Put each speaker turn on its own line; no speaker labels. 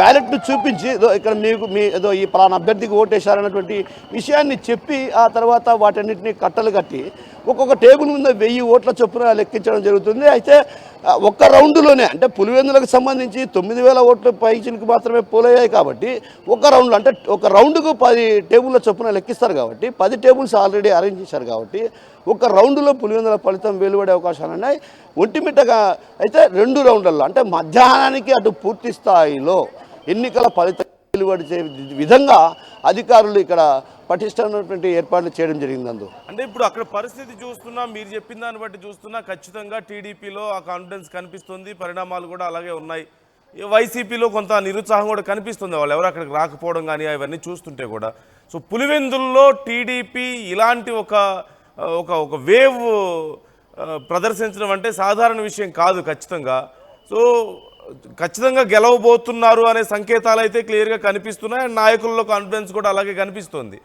బ్యాలెట్ను చూపించి ఇక్కడ మీకు ఏదో ఈ పలానా అభ్యర్థికి ఓటేశారన్నటువంటి విషయాన్ని చెప్పి ఆ తర్వాత వాటన్నిటిని కట్టలు కట్టి ఒక్కొక్క టేబుల్ మీద 1000 ఓట్ల చొప్పున లెక్కించడం జరుగుతుంది. అయితే ఒక్క రౌండ్లోనే అంటే పులివెందులకు సంబంధించి 9000 ఓట్ల పైచిలకు మాత్రమే పోలయ్యాయి కాబట్టి ఒక రౌండ్లో అంటే ఒక రౌండ్కు 10 టేబుల్ల చొప్పున లెక్కిస్తారు కాబట్టి 10 టేబుల్స్ ఆల్రెడీ అరేంజ్ చేశారు కాబట్టి ఒక రౌండ్లో పులివెందుల ఫలితం వెలువడే అవకాశాలు ఉన్నాయి. ఒంటిమిట్టగా అయితే 2 రౌండ్లలో అంటే మధ్యాహ్నానికి అటు పూర్తి స్థాయిలో ఎన్నికల ఫలితం వెలువడే విధంగా అధికారులు ఇక్కడ పటిష్టమైనటువంటి ఏర్పాట్లు చేయడం జరిగింది.
అంటే ఇప్పుడు అక్కడ పరిస్థితి చూస్తున్నా, మీరు చెప్పిన దాన్ని బట్టి చూస్తున్నా ఖచ్చితంగా టీడీపీలో ఆ కాన్ఫిడెన్స్ కనిపిస్తుంది, పరిణామాలు కూడా అలాగే ఉన్నాయి. వైసీపీలో కొంత నిరుత్సాహం కూడా కనిపిస్తుంది, వాళ్ళు ఎవరు అక్కడికి రాకపోవడం కానీ అవన్నీ చూస్తుంటే కూడా. సో పులివెందుల్లో టీడీపీ ఇలాంటి ఒక వేవ్ ప్రదర్శించడం అంటే సాధారణ విషయం కాదు ఖచ్చితంగా. సో ఖచ్చితంగా గెలవబోతున్నారు అనే సంకేతాలు అయితే క్లియర్గా కనిపిస్తున్నాయి. నాయకుల్లో కాన్ఫిడెన్స్ కూడా అలాగే కనిపిస్తుంది.